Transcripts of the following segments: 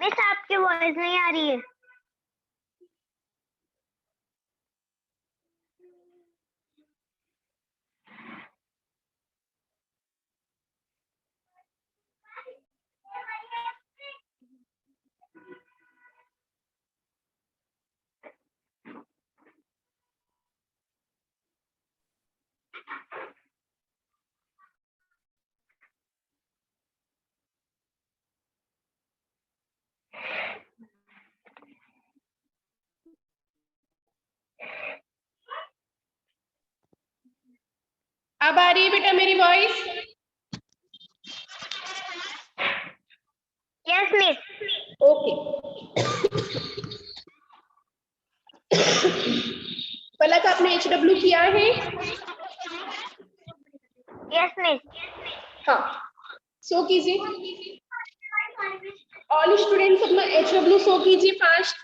Miss आपकी voice नहीं आ रही है। अब आ रही है बेटा मेरी वॉइस? Yes miss. ओके। पलक आपने HW किया है? Yes miss. हाँ, सो कीजिए। ऑल स्टूडेंट्स अपना HW सो कीजिए फास्ट।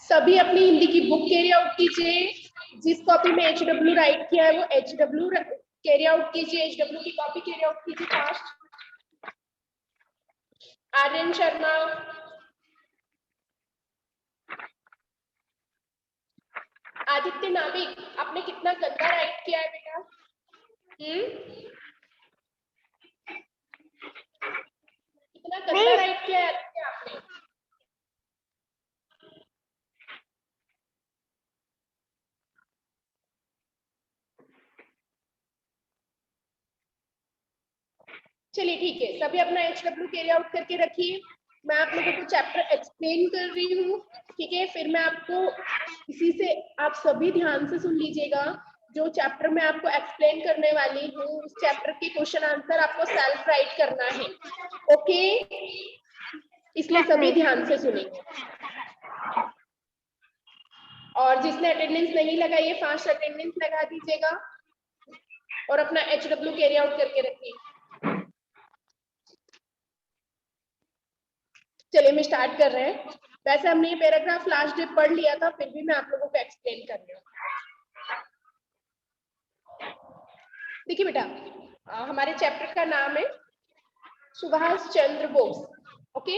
सभी अपनी हिंदी की बुक कैरी आउट कीजिए। जिस कॉपी में HW राइट किया है वो HW कैरी आउट कीजिए। HW की कॉपी कैरी आउट कीजिए फास्ट। आर्यन शर्मा, आदित्य नाविक, आपने कितना गंदा राइट किया है बेटा? कितना गंदा राइट किया है आदित्य आपने? चलिए ठीक है, सभी अपना HW कैरी आउट करके रखिए। मैं आप लोगों को चैप्टर एक्सप्लेन कर रही हूँ, ठीक है? फिर मैं आपको इसी से आप सभी ध्यान से सुन लीजिएगा। जो चैप्टर मैं आपको एक्सप्लेन करने वाली हूँ उस चैप्टर के क्वेश्चन आंसर आपको सेल्फ राइट करना है, ओके? इसलिए सभी ध्यान से सुनेंगे। और जिसने अटेंडेंस नहीं लगाई है फास्ट अटेंडेंस लगा दीजिएगा और अपना HW कैरी आउट करके रखिए। चलिए मैं स्टार्ट कर रहे हैं। वैसे हमने ये पैराग्राफ लास्ट डे पढ़ लिया था, फिर भी मैं आप लोगों को एक्सप्लेन कर रही हूँ। देखिए बेटा, हमारे चैप्टर का नाम है सुभाष चंद्र बोस, ओके?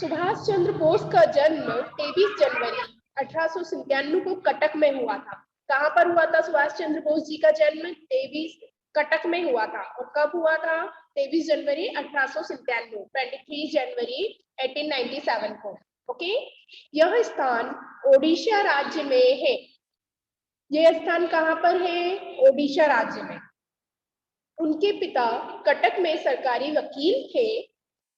सुभाष चंद्र बोस का जन्म 23 जनवरी 1897 को कटक में हुआ था। कहाँ पर हुआ था सुभाष चंद्र बोस जी का जन्म? 23 कटक में हुआ था। और कब हुआ था? 23 जनवरी 1897, 23 जनवरी 1897 को, ओके? यह स्थान ओडिशा राज्य में है। यह स्थान कहाँ पर है? ओडिशा राज्य में। उनके पिता कटक में सरकारी वकील थे।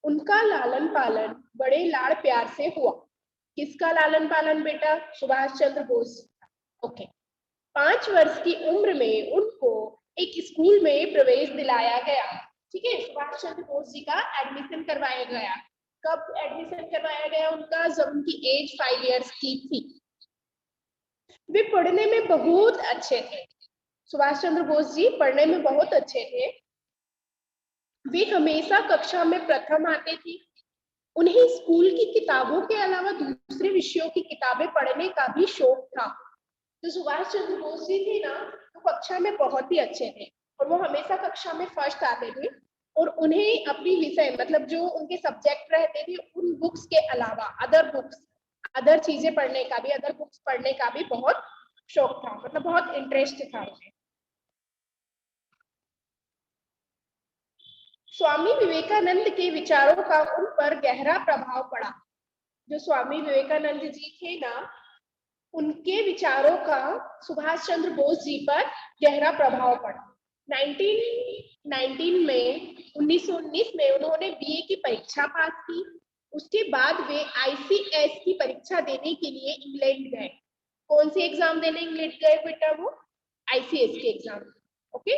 उनका लालन पालन बड़े लाड़ प्यार से हुआ। किसका लालन पालन बेटा? सुभाष चंद्र बोस, ओके? 5 वर्ष की उम्र में उनको एक स्कूल में प्रवेश दिलाया गया, ठीक है? सुभाष चंद्र बोस जी का एडमिशन करवाया गया। कब एडमिशन करवाया गया उनका? जब उनकी एज 5 इयर्स की थी। वे पढ़ने में बहुत अच्छे थे। सुभाष चंद्र बोस जी पढ़ने में बहुत अच्छे थे। वे हमेशा कक्षा में प्रथम आते थे। उन्हें स्कूल की किताबों के अलावा दूसरे विषयों की किताबें पढ़ने का भी शौक था। तो सुभाष चंद्र बोस जी थे ना, तो कक्षा में बहुत ही अच्छे थे और वो हमेशा कक्षा में फर्स्ट आते थे। और उन्हें अपनी विषय मतलब जो उनके सब्जेक्ट रहते थे उन बुक्स के अलावा अदर बुक्स, अदर चीजें पढ़ने का भी, अदर बुक्स पढ़ने का भी बहुत शौक था, मतलब बहुत इंटरेस्ट था उन्हें। स्वामी विवेकानंद के विचारों का उन पर गहरा प्रभाव पड़ा। जो स्वामी विवेकानंद जी थे ना, उनके विचारों का सुभाष चंद्र बोस जी पर गहरा प्रभाव पड़ा। 1919 में 1919 में उन्होंने BA की परीक्षा पास की। उसके बाद वे ICS की परीक्षा देने के लिए इंग्लैंड गए। कौन सी एग्जाम देने इंग्लैंड गए बेटा? वो ICS के एग्जाम, ओके?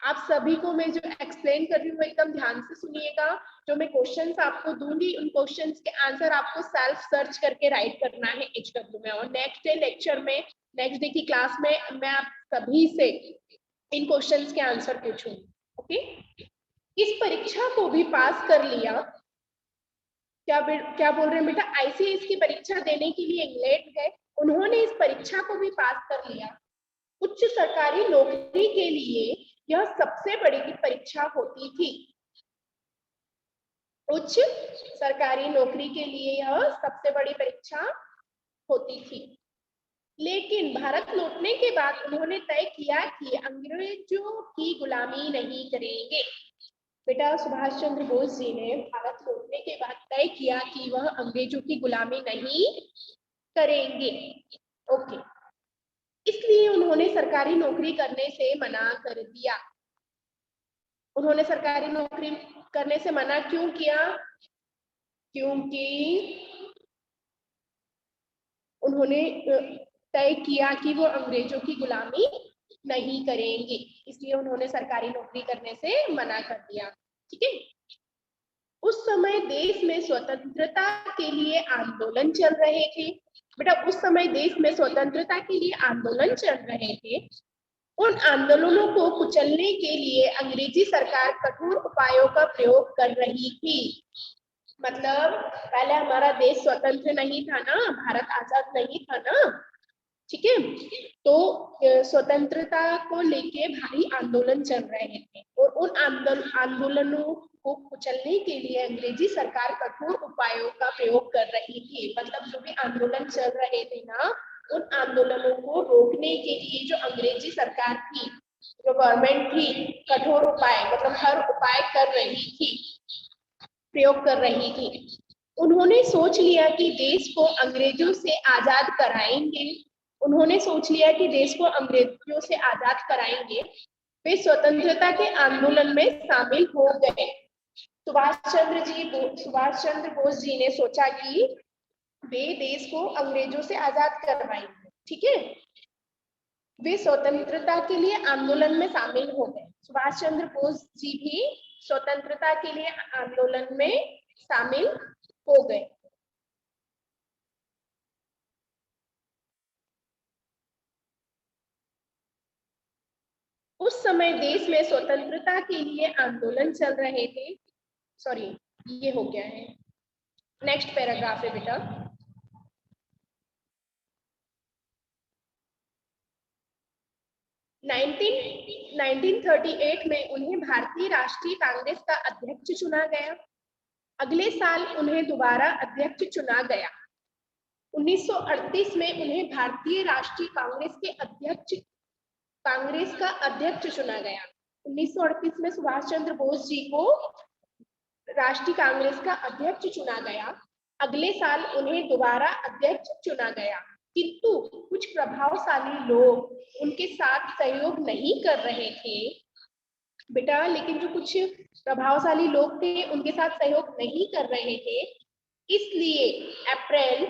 आप सभी को मैं जो एक्सप्लेन कर रही हूँ एकदम ध्यान से सुनिएगा। जो मैं क्वेश्चंस आपको दूंगी उन क्वेश्चंस के आंसर आपको सेल्फ सर्च करके राइट करना है HW में। और नेक्स्ट डे लेक्चर में, नेक्स्ट डे की क्लास में मैं आप सभी से इन क्वेश्चंस के आंसर पूछूंगी, ओके? इस परीक्षा को भी पास कर लिया। क्या बोल रहे हैं बेटा? ICS की परीक्षा देने के लिए इंग्लैंड गए, उन्होंने इस परीक्षा को भी पास कर लिया। उच्च सरकारी नौकरी के लिए यह सबसे बड़ी परीक्षा होती थी। उच्च सरकारी नौकरी के लिए यह सबसे बड़ी परीक्षा होती थी। लेकिन भारत लौटने के बाद उन्होंने तय किया कि अंग्रेजों की गुलामी नहीं करेंगे। बेटा सुभाष चंद्र बोस जी ने भारत लौटने के बाद तय किया कि वह अंग्रेजों की गुलामी नहीं करेंगे। ओके, इसलिए उन्होंने सरकारी नौकरी करने से मना कर दिया। उन्होंने सरकारी नौकरी करने से मना क्यों किया? क्योंकि उन्होंने तय किया कि वो अंग्रेजों की गुलामी नहीं करेंगे, इसलिए उन्होंने सरकारी नौकरी करने से मना कर दिया। ठीक है, उस समय देश में स्वतंत्रता के लिए आंदोलन चल रहे थे। बेटा उस समय देश में स्वतंत्रता के लिए आंदोलन चल रहे थे। उन आंदोलनों को कुचलने के लिए अंग्रेजी सरकार कठोर उपायों का प्रयोग कर रही थी। मतलब पहले हमारा देश स्वतंत्र नहीं था ना, भारत आजाद नहीं था ना, ठीक है, तो स्वतंत्रता को लेके भारी आंदोलन चल रहे थे और उन आंदोलनों को कुचलने के लिए अंग्रेजी सरकार कठोर उपायों का प्रयोग कर रही थी। मतलब जो भी आंदोलन चल रहे थे ना, उन आंदोलनों को रोकने के लिए जो अंग्रेजी सरकार थी, जो गवर्नमेंट थी, कठोर उपाय मतलब हर उपाय कर रही थी, प्रयोग कर रही थी। उन्होंने सोच लिया कि देश को अंग्रेजों से आजाद कराएंगे। उन्होंने सोच लिया कि देश को अंग्रेजों से आजाद कराएंगे। वे स्वतंत्रता के आंदोलन में शामिल हो गए। सुभाष चंद्र बोस जी ने सोचा कि वे देश को अंग्रेजों से आजाद करवाएंगे। ठीक है, वे स्वतंत्रता के लिए आंदोलन में शामिल हो गए। सुभाष चंद्र बोस जी भी स्वतंत्रता के लिए आंदोलन में शामिल हो गए। उस समय देश में स्वतंत्रता के लिए आंदोलन चल रहे थे। सॉरी, ये हो गया है, नेक्स्ट पैराग्राफ है बेटा। नाइनटीन 1938 में उन्हें भारतीय राष्ट्रीय कांग्रेस का अध्यक्ष चुना गया। अगले साल उन्हें दोबारा अध्यक्ष चुना गया। 1938 में उन्हें भारतीय राष्ट्रीय कांग्रेस का अध्यक्ष चुना गया। 1938 में सुभाष चंद्र बोस जी को राष्ट्रीय कांग्रेस का अध्यक्ष चुना गया। अगले साल उन्हें दोबारा अध्यक्ष चुना गया, किंतु कुछ प्रभावशाली लोग उनके साथ सहयोग नहीं कर रहे थे। बेटा लेकिन जो कुछ प्रभावशाली लोग थे उनके साथ सहयोग नहीं कर रहे थे, इसलिए अप्रैल,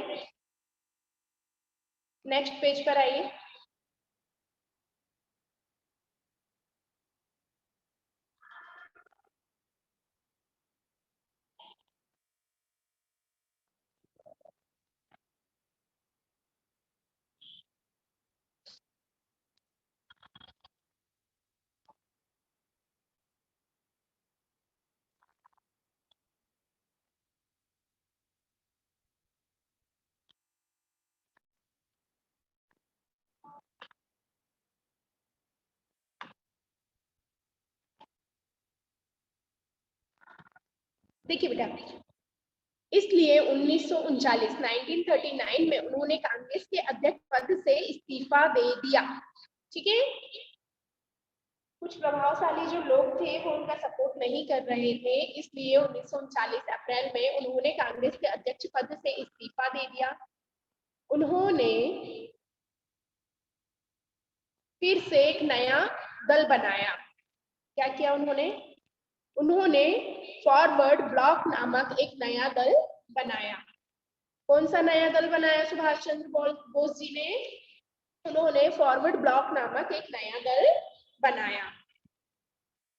नेक्स्ट पेज पर आइए। देखिए बेटा, इसलिए 1939 में उन्होंने कांग्रेस के अध्यक्ष पद से इस्तीफा दे दिया। ठीक है, कुछ प्रभावशाली जो लोग थे वो उनका सपोर्ट नहीं कर रहे थे, इसलिए 1939 अप्रैल में उन्होंने कांग्रेस के अध्यक्ष पद से इस्तीफा दे दिया। उन्होंने फिर से एक नया दल बनाया। क्या किया उन्होंने फॉरवर्ड ब्लॉक नामक एक नया दल बनाया। कौन सा नया दल बनाया सुभाष चंद्र बोस जी ने? उन्होंने फॉरवर्ड ब्लॉक नामक एक नया दल बनाया।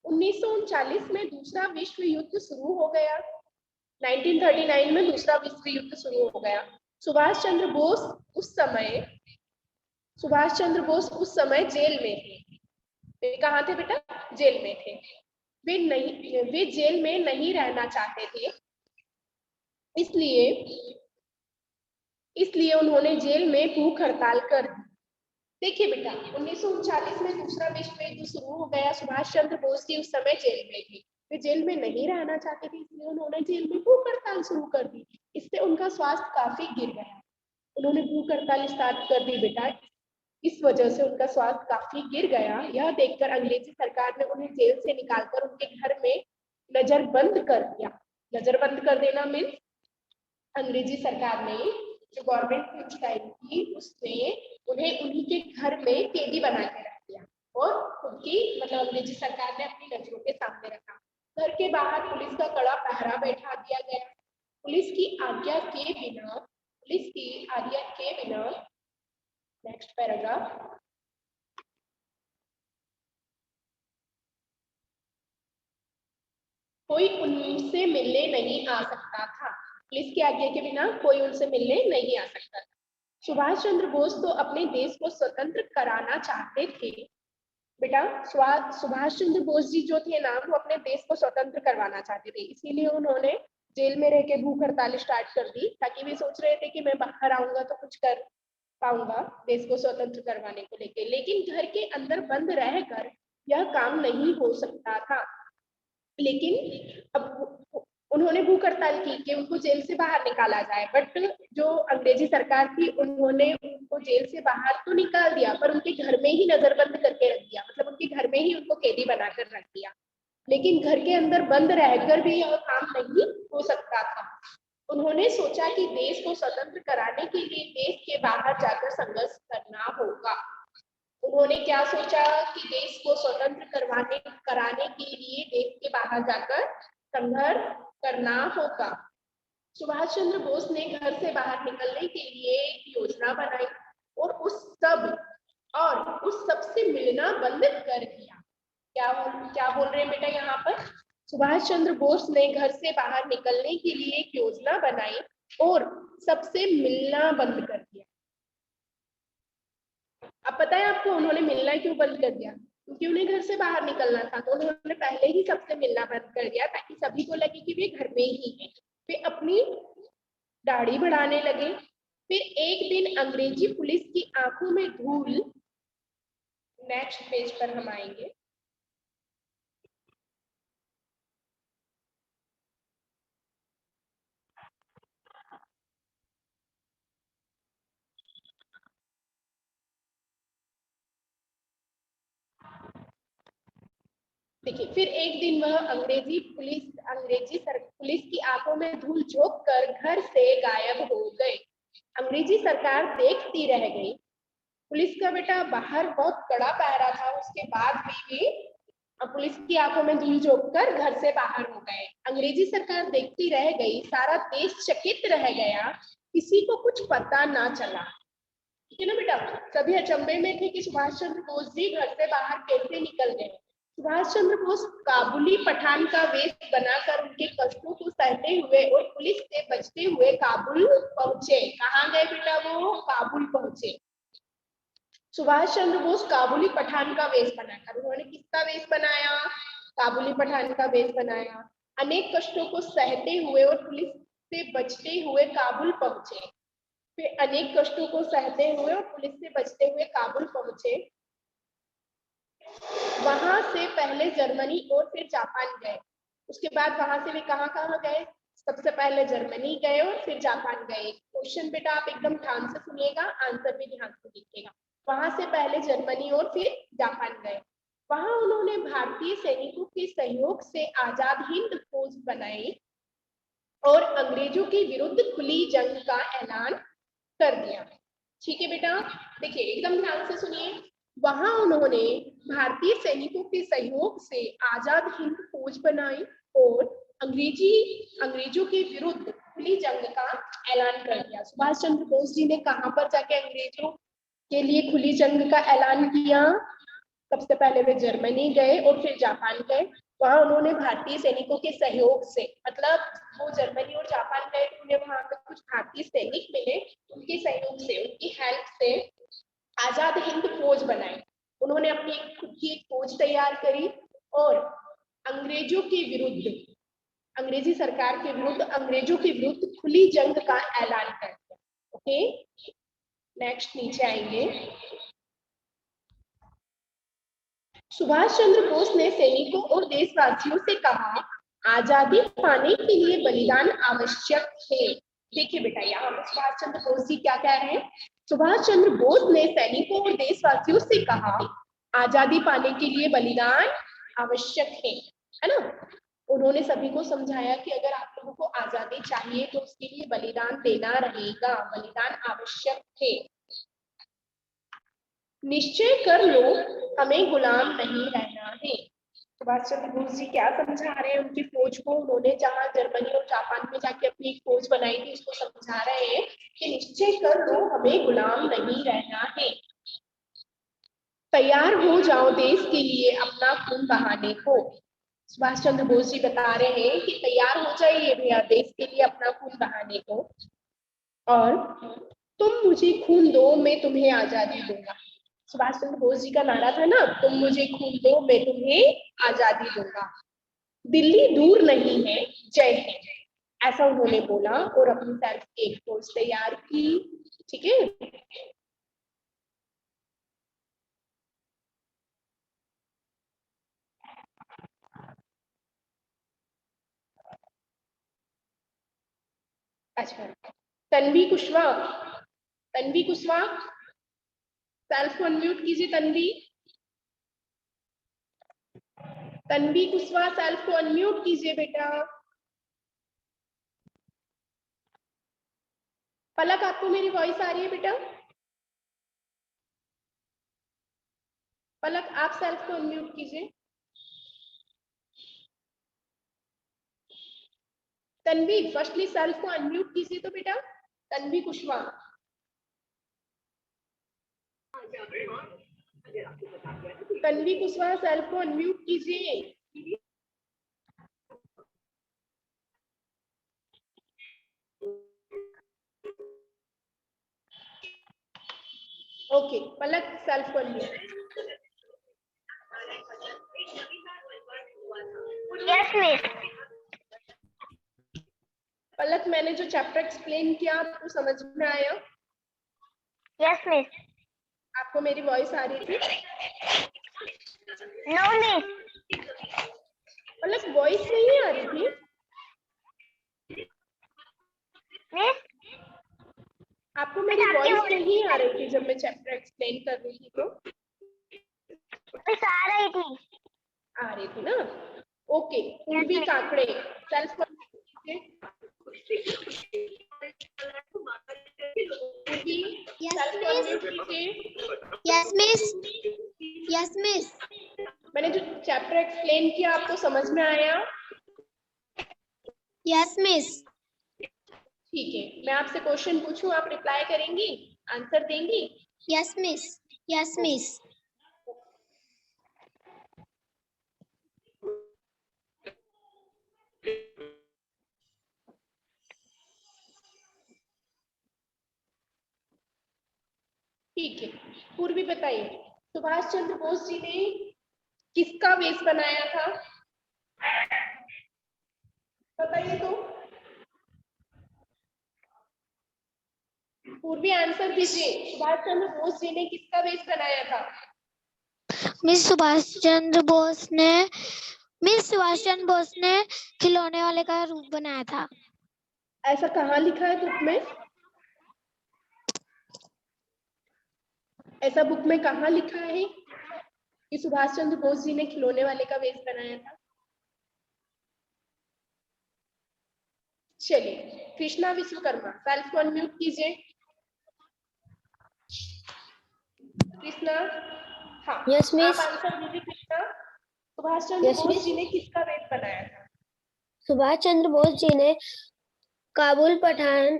1939 में दूसरा विश्व युद्ध शुरू हो गया। 1939 में दूसरा विश्व युद्ध शुरू हो गया। सुभाष चंद्र बोस उस समय जेल में थे। वे कहाँ थे बेटा? जेल में थे। वे जेल में नहीं रहना चाहते थे, इसलिए उन्होंने जेल में भूख हड़ताल कर दी। देखिए बेटा, 1939 में दूसरा विश्व युद्ध शुरू हो गया। सुभाष चंद्र बोस जी उस समय जेल में थे। वे जेल में नहीं रहना चाहते थे, इसलिए उन्होंने जेल में भूख हड़ताल शुरू कर दी। इससे उनका स्वास्थ्य काफी गिर गया। उन्होंने भूख हड़ताल स्टार्ट कर दी बेटा, इस वजह से उनका स्वास्थ्य काफी गिर गया। यह देखकर अंग्रेजी सरकार ने उन्हें जेल से निकालकर उनके घर में नजरबंद कर दिया। नजरबंद कर देना मीन्स अंग्रेजी सरकार ने, जो गवर्नमेंट थी उस टाइम की, उसने उन्हें उन्हीं के घर में कैदी बना के रख दिया और उनकी मतलब अंग्रेजी सरकार ने अपनी नजरों के सामने रखा। घर के बाहर पुलिस का कड़ा पहरा बैठा दिया गया। पुलिस की आज्ञा के बिना नेक्स्ट पैराग्राफ, कोई उनसे मिलने नहीं आ सकता था। पुलिस की आज्ञा के बिना कोई उनसे मिलने नहीं आ सकता था। सुभाष चंद्र बोस तो अपने देश को स्वतंत्र कराना चाहते थे बेटा। सुभाष चंद्र बोस जी जो थे ना, वो अपने देश को स्वतंत्र करवाना चाहते थे, इसीलिए उन्होंने जेल में रह के भूख हड़ताल स्टार्ट कर दी, ताकि वे सोच रहे थे कि मैं बाहर आऊंगा तो कुछ कर पाऊंगा देश को स्वतंत्र करवाने को लेके। लेकिन घर के अंदर बंद रहकर यह काम नहीं हो सकता था। लेकिन अब उन्होंने भूख हड़ताल की कि उनको जेल से बाहर निकाला जाए, बट जो अंग्रेजी सरकार थी उन्होंने उनको जेल से बाहर तो निकाल दिया, पर उनके घर में ही नजरबंद करके रख दिया, मतलब उनके घर में ही उनको कैदी बनाकर रख दिया। लेकिन घर के अंदर बंद रहकर भी यह काम नहीं हो सकता था। उन्होंने सोचा कि देश को स्वतंत्र कराने के लिए देश के बाहर जाकर संघर्ष करना होगा। उन्होंने क्या सोचा कि देश को स्वतंत्र कराने के लिए देश के बाहर जाकर संघर्ष करना होगा। सुभाष चंद्र बोस ने घर से बाहर निकलने के लिए एक योजना बनाई और उस सब से मिलना बंद कर दिया। क्या बोल रहे हैं बेटा यहाँ पर? सुभाष चंद्र बोस ने घर से बाहर निकलने के लिए एक योजना बनाई और सबसे मिलना बंद कर दिया। अब पता है आपको उन्होंने मिलना क्यों बंद कर दिया? क्योंकि उन्हें घर से बाहर निकलना था, तो उन्होंने पहले ही सबसे मिलना बंद कर दिया, ताकि सभी को लगे कि वे घर में ही हैं। वे अपनी दाढ़ी बढ़ाने लगे। फिर एक दिन अंग्रेजी पुलिस की आंखों में धूल, नेक्स्ट पेज पर हम आएंगे। देखिए, फिर एक दिन वह पुलिस की आंखों में धूल झोंक कर घर से गायब हो गए। अंग्रेजी सरकार देखती रह गई। पुलिस का बेटा बाहर बहुत कड़ा पहरा था, उसके बाद भी वे पुलिस की आंखों में धूल झोंक कर घर से बाहर हो गए। अंग्रेजी सरकार देखती रह गई, सारा देश चकित रह गया, किसी को कुछ पता ना चला। ठीक है ना बेटा? सभी अचंभे में थे कि सुभाष चंद्र बोस जी घर से बाहर कैसे निकल गए। सुभाष चंद्र बोस काबुली पठान का वेश बनाकर उनके कष्टों को सहते हुए और पुलिस से बचते हुए काबुल पहुंचे। कहाँ गए बेटा? वो काबुल पहुंचे। सुभाष चंद्र बोस काबुली पठान का वेश बनाकर, उन्होंने किसका वेश बनाया? काबुली पठान का वेश बनाया। अनेक कष्टों को सहते हुए और पुलिस से बचते हुए काबुल पहुंचे। फिर अनेक कष्टों को सहते हुए और पुलिस से बचते हुए काबुल पहुंचे। वहां से पहले जर्मनी और फिर जापान गए। उसके बाद वहां से वे कहाँ गए? सबसे पहले जर्मनी गए और फिर जापान गए। क्वेश्चन बेटा आप एकदम ध्यान से सुनिएगा, आंसर भी ध्यान से लिखिएगा। वहां से पहले जर्मनी और फिर जापान गए। वहां उन्होंने भारतीय सैनिकों के सहयोग से आजाद हिंद फौज बनाई और अंग्रेजों के विरुद्ध खुली जंग का ऐलान कर दिया। ठीक है बेटा, देखिए एकदम ध्यान से सुनिए। वहां उन्होंने भारतीय सैनिकों के सहयोग से आजाद हिंद फौज बनाई और अंग्रेजों के विरुद्ध खुली जंग का ऐलान कर दिया। सुभाष चंद्र बोस जी ने कहां पर जाके अंग्रेजों के लिए खुली जंग का ऐलान किया? सबसे पहले वे जर्मनी गए और फिर जापान गए। वहां उन्होंने भारतीय सैनिकों के सहयोग से, मतलब वो जर्मनी और जापान गए तो उन्हें वहां पे कुछ भारतीय सैनिक मिले, उनके सहयोग से, उनकी हेल्प से आजाद हिंद फौज बनाई। उन्होंने अपनी खुद की एक फौज तैयार करी और अंग्रेजों के विरुद्ध, अंग्रेजी सरकार के विरुद्ध, अंग्रेजों के विरुद्ध खुली जंग का ऐलान कर दिया। ओके, नेक्स्ट नीचे आएंगे। सुभाष चंद्र बोस ने सैनिकों और देशवासियों से कहा, आजादी पाने के लिए बलिदान आवश्यक है। देखिए बेटा, यहाँ पर सुभाष चंद्र बोस जी क्या कह रहे हैं? सुभाष चंद्र बोस ने सैनिकों और देशवासियों से कहा, आजादी पाने के लिए बलिदान आवश्यक है ना। उन्होंने सभी को समझाया कि अगर आप लोगों को आजादी चाहिए तो उसके लिए बलिदान देना रहेगा, बलिदान आवश्यक है। निश्चय कर लो, हमें गुलाम नहीं रहना है। सुभाष चंद्र बोस जी क्या समझा रहे हैं उनकी फौज को? उन्होंने जहां जर्मनी और जापान में जाके अपनी एक फौज बनाई थी, उसको समझा रहे हैं कि निश्चय कर लो, हमें गुलाम नहीं रहना है। तैयार हो जाओ देश के लिए अपना खून बहाने को। सुभाष चंद्र बोस जी बता रहे हैं कि तैयार हो जाइए भैया देश के लिए अपना खून बहाने को, और तुम मुझे खून दो, मैं तुम्हें आजादी दूंगा। सुभाष चंद्र बोस जी का नारा था ना, तुम मुझे खून दो, मैं तुम्हें आजादी दूंगा। दिल्ली दूर नहीं है, जय हिंद, ऐसा उन्होंने बोला और अपनी सेल्फ एक फोर्स तैयार की। ठीक है, अच्छा। तन्वी कुशवाहा, तन्वी कुशवाहा सेल्फ को अनम्यूट कीजिए। तन्वी, तन्वी कुशवाहा सेल्फ को अनम्यूट कीजिए बेटा। पलक, आपको मेरी वॉइस आ रही है बेटा? पलक, आप सेल्फ को अनम्यूट कीजिए। तन्वी, फर्स्टली सेल्फ को अनम्यूट कीजिए तो बेटा। तन्वी कुशवाहा, तन्वी कुशवाहा सेल्फ को अनम्यूट कीजिए। ओके, पलक सेल्फ को अनम्यूट। Yes miss. पलक, मैंने जो चैप्टर एक्सप्लेन किया आपको समझ में आया? Yes miss. आपको मेरी वॉइस आ रही थी? No miss. पलक, वॉइस नहीं आ रही थी? मिस, आपको मेरी वॉइस नहीं आ रही थी जब मैं चैप्टर एक्सप्लेन कर रही थी तो? मिस आ रही थी। आ रही थी ना? ओके, पूर्वी काकड़े सेल्फ को यस मिस। Yes miss. मैंने जो चैप्टर एक्सप्लेन किया आपको समझ में आया? Yes miss. ठीक है, मैं आपसे क्वेश्चन पूछूं, आप रिप्लाई करेंगी, आंसर देंगी? Yes miss. Yes miss. ठीक है, पूर्वी बताइए, सुभाष चंद्र बोस जी ने किसका वेश बनाया था? बताइए तो। पूर्वी आंसर दीजिए, सुभाष चंद्र बोस जी ने किसका वेश बनाया था? मिस सुभाष चंद्र बोस ने खिलौने वाले का रूप बनाया था। ऐसा कहाँ लिखा है बुक में? ऐसा बुक में कहाँ लिखा है कि सुभाष चंद्र बोस जी ने खिलौने वाले का वेश बनाया था? चलिए, कृष्णा विश्वकर्मा सेल्फ को अनम्यूट कीजिए। कृष्णा, हाँ यस आप मिस। आंसर दीजिए। Krishna, Subhash Chandra yes Bose miss. जी ने किसका वेश बनाया था? सुभाष चंद्र बोस जी ने काबुल पठान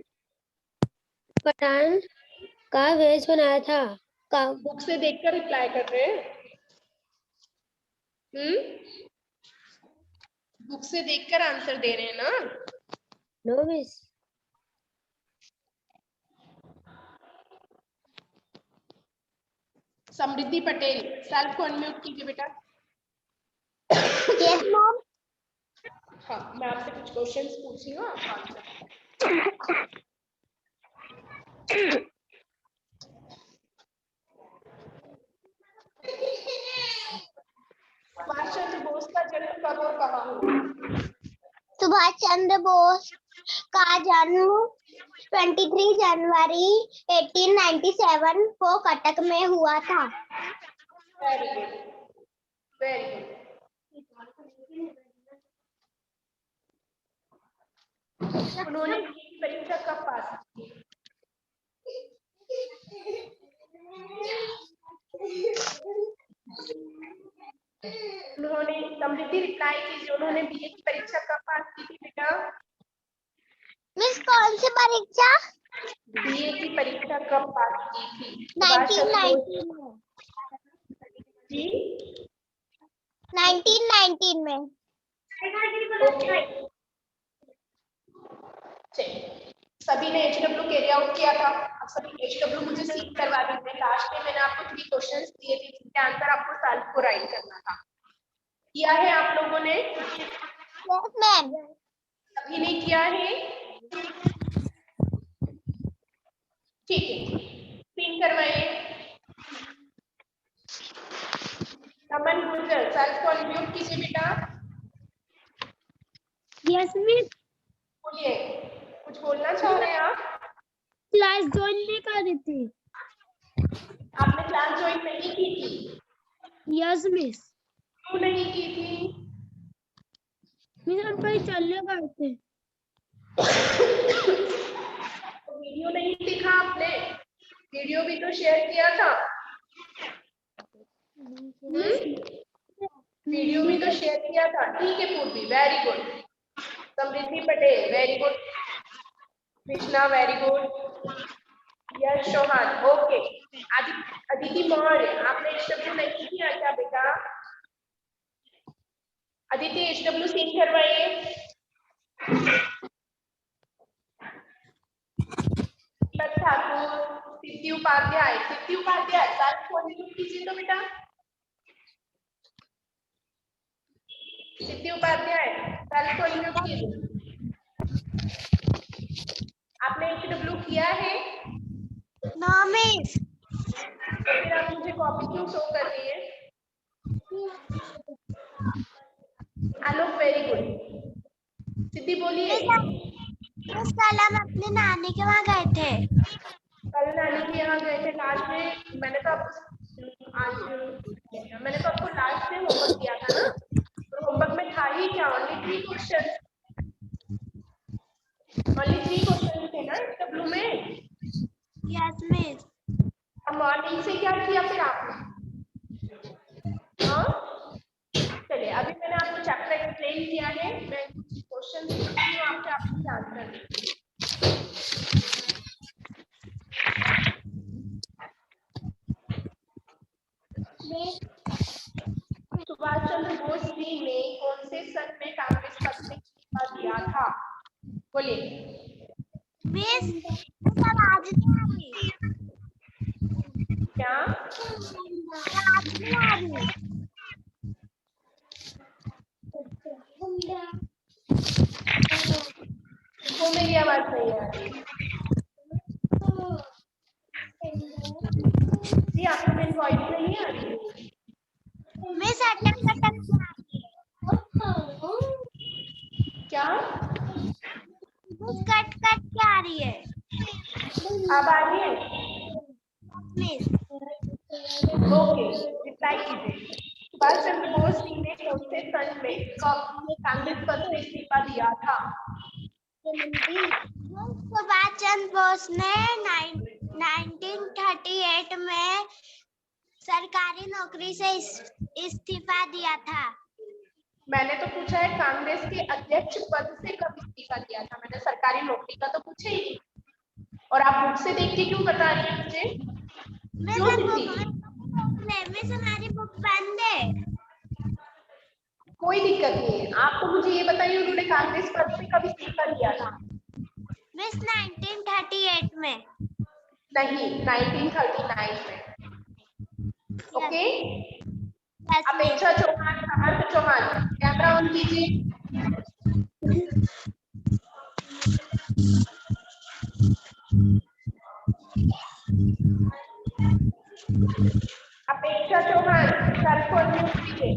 पठान का वेश बनाया था। बुक से देखकर रिप्लाई कर रहे हैं? बुक से देखकर आंसर दे रहे हैं ना? No miss. Samriddhi Patel self को अनम्यूट कीजिए बेटा। Yes mom. हाँ, मैं आपसे कुछ क्वेश्चंस पूछी हूँ, आप आंसर। जन्म कब और कहाँ हुआ? सुभाष चंद्र बोस का जन्म 23 जनवरी 1897 को कटक में हुआ था। Very good, very good. उन्होंने परीक्षा कब पास की? उन्होंने समृद्धि रिप्लाई कीजिए, उन्होंने बीए की परीक्षा कब पास की थी बेटा? मिस कौन सी परीक्षा? बीए की परीक्षा कब पास की थी? 1919 में। जी 1919 में। सभी ने HW कैरी आउट किया था। अब सभी HW मुझे सीख करवा दीजिए। लास्ट में मैंने आपको 3 क्वेश्चंस दिए थे जिनके आंसर आपको सेल्फ को राइट करना था। किया है आप लोगों ने? Yes ma'am. सभी ने किया है? ठीक है, पिन करवाइए। अमन गुर्जर सेल्फ को अनम्यूट कीजिए बेटा। Yes miss. बोलिए, कुछ बोलना चाह रहे हैं आप? क्लास ज्वाइन नहीं कर रही थी। आपने क्लास ज्वाइन नहीं की थी? Yes miss. क्यों नहीं की थी? मिस हम कहीं चलने गए थे। वीडियो नहीं देखा आपने? वीडियो भी तो शेयर किया था। वीडियो भी तो शेयर किया था। ठीक है Purvi, very good. Samriddhi Patel very good. Krishna very good. Yash Chauhan okay. Aditi Maurya आपने HW नहीं किया क्या बेटा? अदिति HW सीन करवाइए। ठाकुर, सिद्धि उपाध्याय सेल्फ को अनम्यूट कीजिए तो बेटा। सिद्धि उपाध्याय सेल्फ को अनम्यूट कीजिए। आपने HW किया है? No miss. फिर आप मुझे कॉपी क्यों शो कर रही है? आलोक वेरी गुड। सिद्धि बोलिए। मिस कल हम अपने नानी के वहाँ गए थे। कल नानी के यहाँ गए थे लास्ट में। मैंने तो आपको लास्ट में होमवर्क दिया था ना, तो होमवर्क में था ही क्या? ओनली 3 क्वेश्चन थे ना HW में। Yes miss. अब मॉर्निंग से क्या किया फिर आपने? हाँ चलिए, अभी मैंने आपको चैप्टर एक्सप्लेन किया है। मैं कुछ क्वेश्चन पूछती हूँ आपसे, आप मुझे आंसर दीजिए। सुभाष चंद्र बोस जी ने कौन से सन में कांग्रेस पद से इस्तीफा दिया था? बोलिए। मिस आवाज नहीं आ रही। क्या आवाज नहीं आ रही। वो मेरी आवाज नहीं आ रही जी? आपको मेरी वॉइस नहीं आ रही? मिस अटक अटक के आ रही है। क्या मिस कट कट के आ रही है। अब आ रही है? मिस ओके, रिप्लाई कीजिए। सुभाष चंद्र बोस जी ने कौन से सन में कांग्रेस पद से इस्तीफा दिया था? सुभाष चंद्र बोस ने 1938 में सरकारी नौकरी से इस्तीफा दिया था। मैंने तो पूछा है कांग्रेस के अध्यक्ष पद से कब इस्तीफा दिया था। मैंने सरकारी नौकरी का तो पूछा ही नहीं। और आप बुक से देख के क्यों बता रही हैं मुझे? मिस हमारी बुक बंद है। कोई दिक्कत नहीं है, आप तो मुझे ये बताइए उन्होंने कांग्रेस पद से कब इस्तीफा दिया था? मिस 1938 में। नहीं, 1939 में। ओके। अपेक्षा चौहान, समर्थ चौहान कैमरा ऑन कीजिए। अपेक्षा चौहान सर को अनम्यूट कीजिए।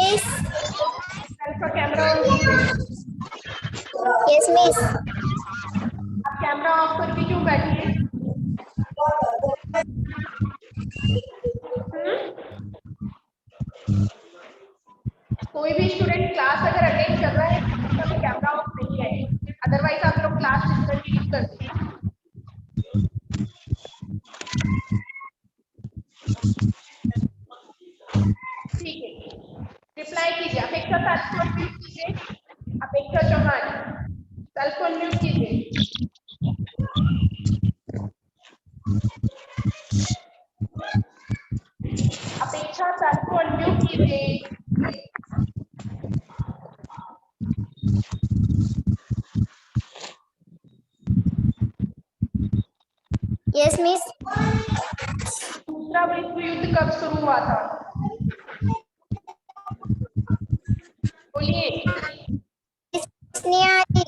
मिस। सेल्फ का कैमरा ऑन कीजिए। Yes miss. आप कैमरा ऑफ करके क्यों बैठी हैं? कोई भी स्टूडेंट क्लास अगर अटेंड कर रहा है तो कैमरा ऑफ नहीं है, अदरवाइज आप लोग क्लास डिसकंटिन्यू कर दीजिए। ठीक है, रिप्लाई कीजिए। अपेक्षा सेल्फ को अनम्यूट कीजिए। अपेक्षा चौहान सेल्फ को अनम्यूट कीजिए। अपेक्षा सेल्फ को अनम्यूट कीजिए। Yes miss. दूसरा विश्व युद्ध कब शुरू हुआ था? बोलिए। नहीं आ रही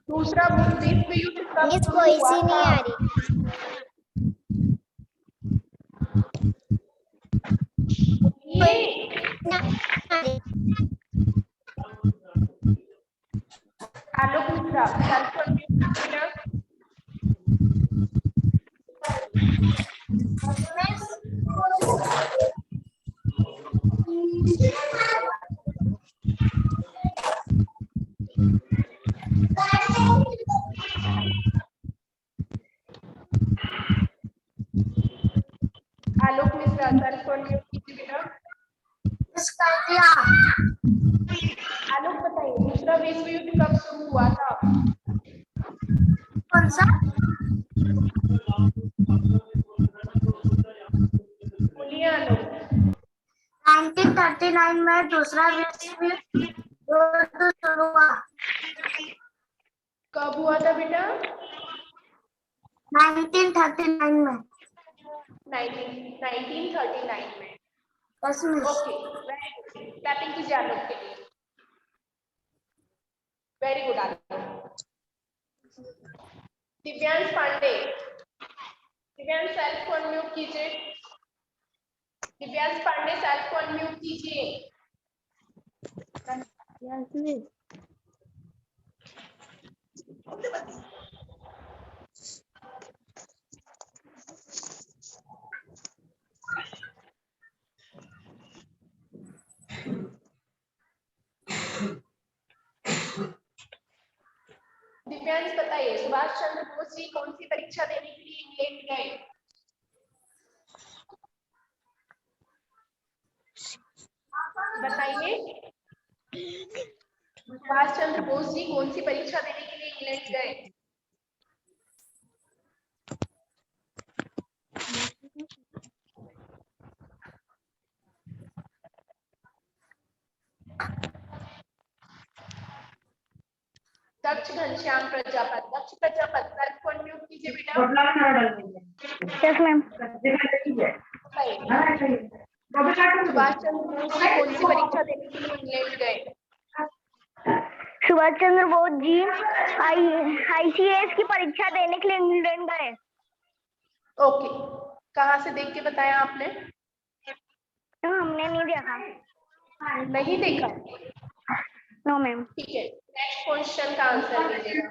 दूसरा विश्व युद्ध कब मिस, शुरू कोई हुआ सी नहीं था? आ रही। बोलिए। ना आ रही। आलोक मिश्रा सेल्फ को अनम्यूट कीजिए। आलोक मिश्रा सेल्फ को अनम्यूट कीजिए बेटा। आलोक बताइए, दूसरा विश्व युद्ध कब शुरू हुआ था? कौन सा? बोलिए आलोक। 1939 में दूसरा विश्व युद्ध शुरू हुआ। कब हुआ था बेटा? 1939 में। 1939 में। Yes miss. ओके, क्लैपिंग कीजिए आलोक के लिए। Very good Alok. Divyansh Pandey, Divyansh self को अनम्यूट कीजिए। दिव्यांश पांडे सेल्फ को अनम्यूट कीजिए। Yes miss. दिव्यांश बताइए, सुभाष चंद्र बोस जी कौन सी परीक्षा देने के लिए इंग्लैंड गए? बताइए, सुभाष चंद्र बोस जी कौन सी परीक्षा देने के लिए इंग्लैंड गए? दक्ष घनश्याम प्रजापत, दक्ष प्रजापत सेल्फ को अनम्यूट कीजिए बेटा। Yes ma'am. सुभाष चंद्र बोस जी कौन सी परीक्षा देने के लिए इंग्लैंड गए? सुभाष चंद्र बोस जी ICAS की परीक्षा देने के लिए इंग्लैंड गए। ओके, कहाँ से देख के बताया आपने? हमने नहीं देखा। नहीं देखा? No ma'am. ठीक है, नेक्स्ट क्वेश्चन का आंसर लीजिएगा।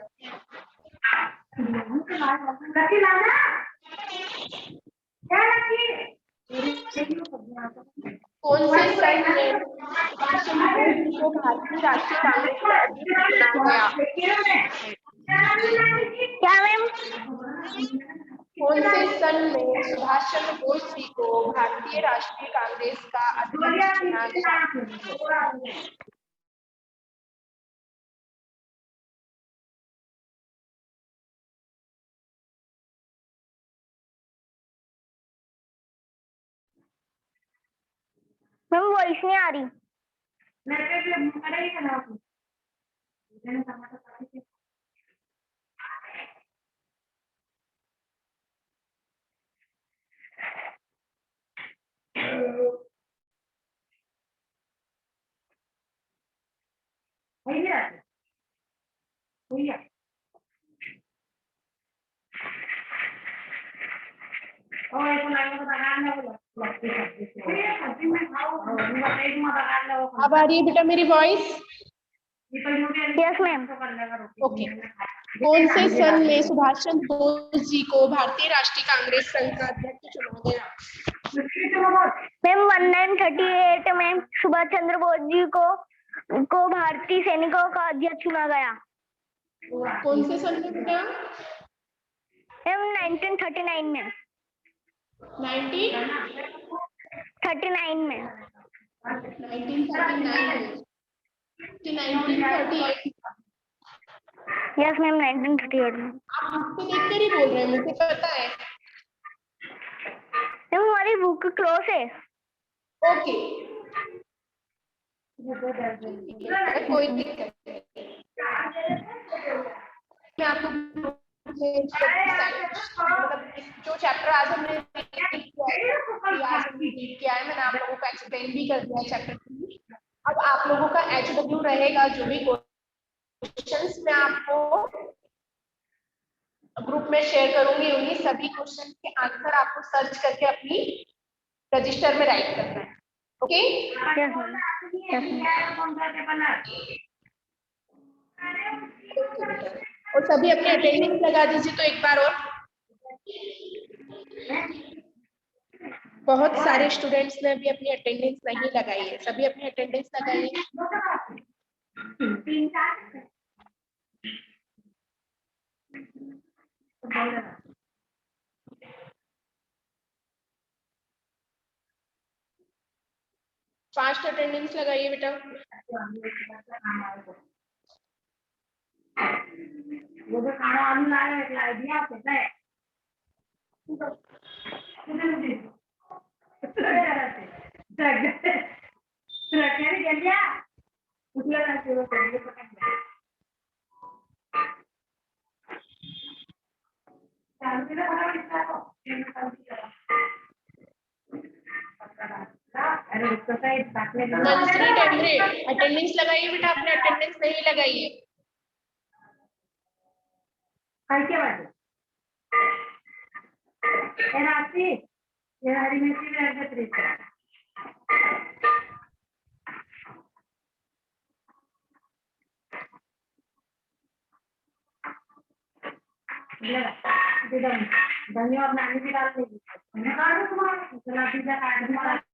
कौन से सन में सुभाष चंद्र बोस जी को भारतीय राष्ट्रीय कांग्रेस का अध्यक्ष चुना गया? क्या मैम? कौन से सन में सुभाष चंद्र बोस जी को भारतीय राष्ट्रीय कांग्रेस का अध्यक्ष चुना गया? मैम वॉइस नहीं आ रही। अब आ रही है बेटा मेरी वॉइस? Yes ma'am. ओके। कौन से सन में सुभाष चंद्र बोस जी को भारतीय राष्ट्रीय कांग्रेस संघ का अध्यक्ष चुना गया? मैम 1938 में सुभाष चंद्र बोस जी को भारतीय सैनिकों का अध्यक्ष चुना गया। कौन से सन में बेटा? मैम 1939 में। 1939 में। 1938 यस मैम 1938 में। आप मुझसे देखकर ही बोल रहे हैं, मुझे पता है। मैम हमारी बुक क्लोज है। ओके, कोई दिक्कत नहीं। मैं आपको जो चैप्टर आज हमने किया है, मैंने आप लोगों को एक्सप्लेन भी कर दिया चैप्टर 3। अब आप लोगों का HW रहेगा, जो भी क्वेश्चंस मैं आपको ग्रुप में शेयर करूंगी, उन्हीं सभी क्वेश्चन के आंसर आपको सर्च करके अपनी रजिस्टर में राइट करना है। ओके? और सभी अपनी अटेंडेंस लगा दीजिए तो एक बार और। बहुत सारे स्टूडेंट्स ने अभी अपनी अटेंडेंस नहीं लगाई है, सभी अपनी अटेंडेंस लगाइए। फास्ट अटेंडेंस लगाइए बेटा। मंथली टेम्परेट अटेंडेंस लगाइए बेटा, आपने अटेंडेंस नहीं लगाई है। धन्यवाद।